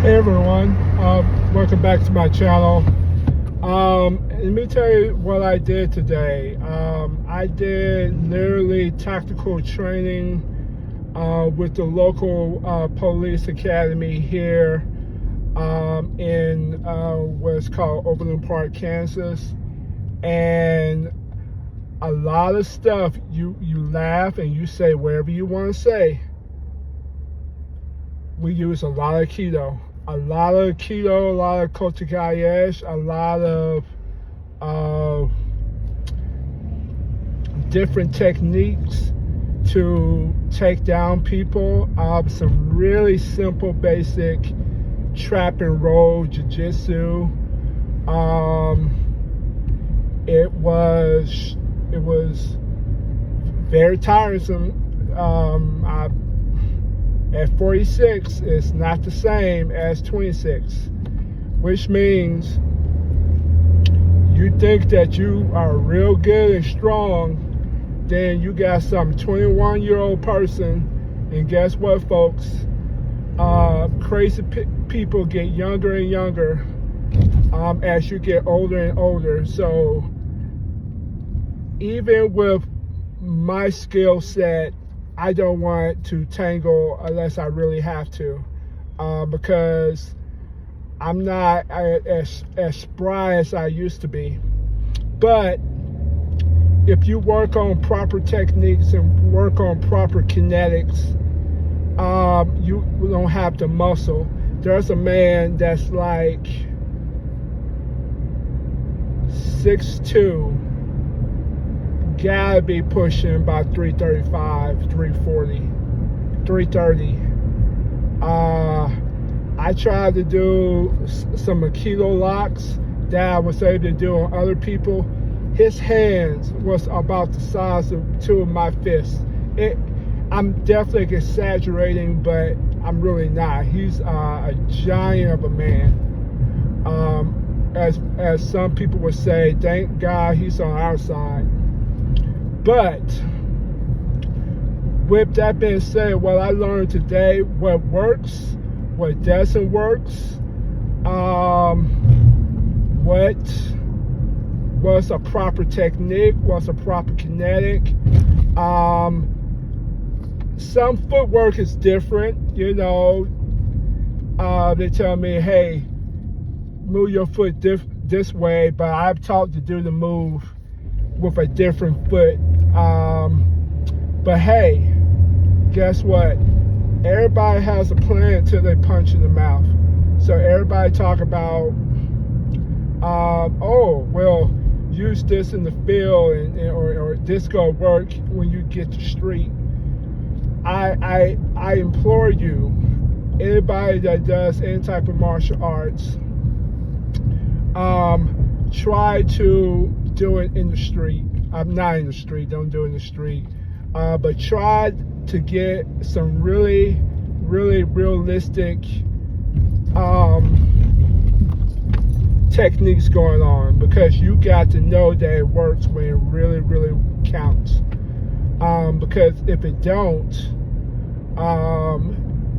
Hey everyone, welcome back to my channel. Let me tell you what I did today. I did literally tactical training with the local police academy here in what's called Overland Park, Kansas. And a lot of stuff you laugh and you say whatever you want to say. We use a lot of keto. A lot of Kotikayesh, a lot of different techniques to take down people. Some really simple, basic trap and roll jiu-jitsu. It was very tiresome. At 46, it's not the same as 26, which means you think that you are real good and strong, then you got some 21-year-old person, and guess what, folks? Crazy people get younger and younger as you get older and older. So even with my skill set, I don't want to tangle unless I really have to, because I'm not as spry as I used to be. But if you work on proper techniques and work on proper kinetics, you don't have the muscle. There's a man that's like 6'2", gotta be pushing about 335, 340, 330. I tried to do some keto locks that I was able to do on other people. His hands was about the size of two of my fists. I'm definitely exaggerating, but I'm really not. He's a giant of a man. As some people would say, thank God he's on our side. But with that being said, what I learned today, what works, what doesn't work, what's a proper technique, what's a proper kinetic. Some footwork is different, you know. They tell me, hey, move your foot this way, but I've taught to do the move with a different foot. But hey, guess what? Everybody has a plan until they punch in the mouth. So everybody talk about, oh, well, use this in the field or this gonna work when you get to street. I implore you, anybody that does any type of martial arts, try to do it in the street. I'm not in the street, don't do it in the street. But try to get some really, really realistic techniques going on, because you got to know that it works when it really, really counts. Because if it don't,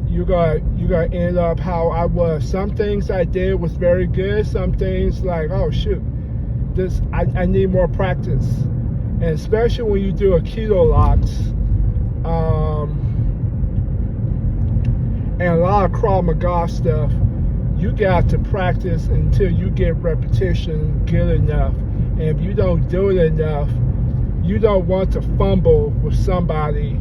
you're gonna end up how I was. Some things I did was very good. Some things like, oh shoot, I need more practice. And especially when you do a keto locks, and a lot of Krav Maga stuff, you got to practice until you get repetition good enough. And if you don't do it enough, you don't want to fumble with somebody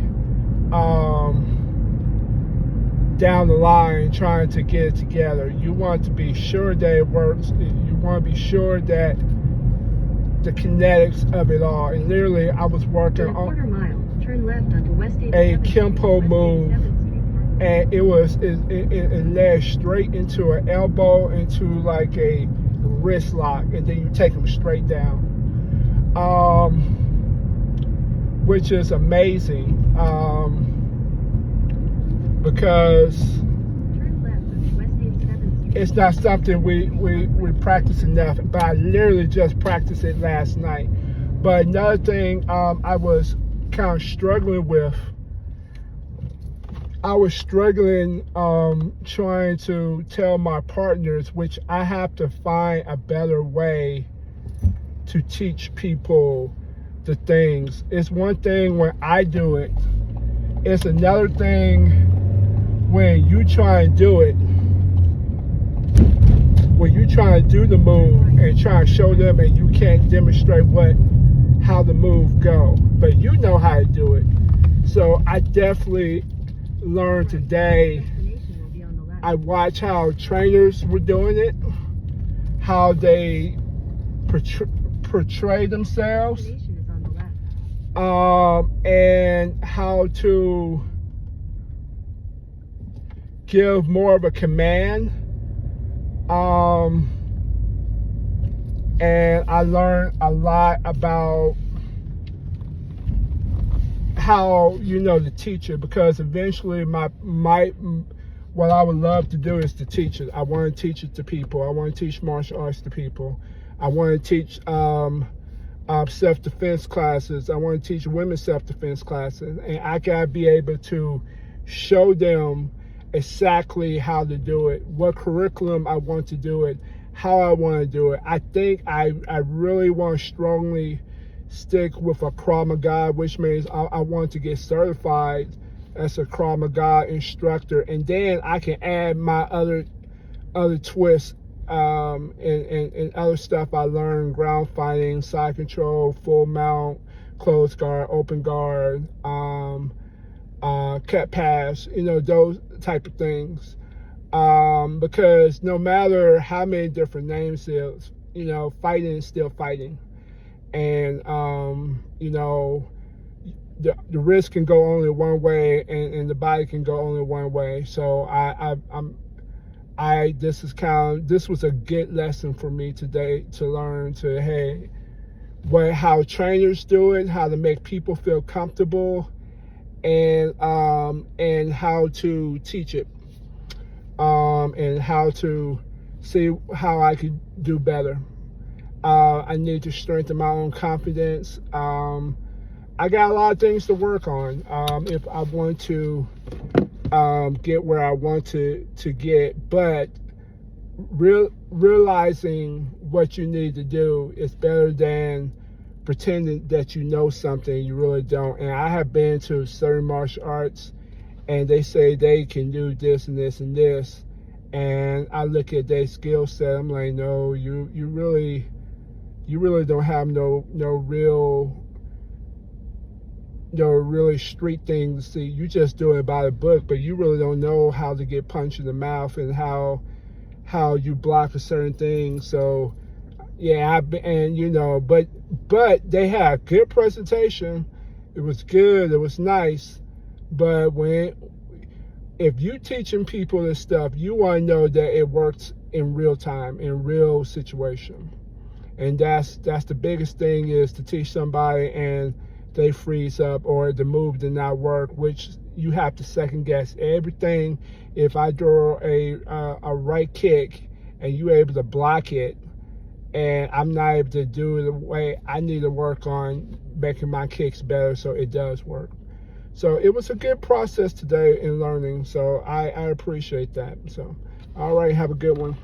down the line trying to get it together. You want to be sure that it works. You want to be sure that the kinetics of it all. And literally, I was working on turn left onto West a Kempo move, and it led straight into an elbow, into like a wrist lock, and then you take them straight down, which is amazing, because it's not something we practice enough. But I literally just practiced it last night. But another thing I was kind of struggling with I was struggling trying to tell my partners, which I have to find a better way to teach people the things. It's one thing when I do it. It's another thing when you try and do it. When you try to do the move and try to show them and you can't demonstrate how the move go. But you know how to do it. So I definitely learned today. Destination will be on the left. I watched how trainers were doing it, how they portray themselves, Destination is on the left. and how to give more of a command. And I learned a lot about how the teacher, because eventually what I would love to do is to teach it. I want to teach it to people. I want to teach martial arts to people. I want to teach self-defense classes. I want to teach women's self-defense classes, and I gotta be able to show them exactly how to do it, what curriculum I want to do it, how I want to do it. I think I really want to strongly stick with a Krav Maga, which means I want to get certified as a Krav Maga instructor, and then I can add my other twists and other stuff I learned: ground fighting, side control, full mount, closed guard, open guard, cut pass, those type of things. Because no matter how many different names it is, fighting is still fighting. And the wrist can go only one way, and the body can go only one way. So this was a good lesson for me today to learn how trainers do it, how to make people feel comfortable, and how to teach it, and how to see how I could do better. I need to strengthen my own confidence. I got a lot of things to work on if I want to get where I want to get, but realizing what you need to do is better than pretending that you know something you really don't. And I have been to certain martial arts, and they say they can do this and this and this, and I look at their skill set. I'm like, no, you really don't have no really street things to see. You just do it by the book, but you really don't know how to get punched in the mouth and how you block a certain thing. So yeah, but they had a good presentation. It was good. It was nice. But if you teaching people this stuff, you want to know that it works in real time, in real situation. And that's the biggest thing, is to teach somebody and they freeze up or the move did not work, which you have to second guess everything. If I throw a right kick and you're able to block it, and I'm not able to do it the way I need to work on making my kicks better so it does work. So it was a good process today in learning. So I appreciate that. So, all right, have a good one.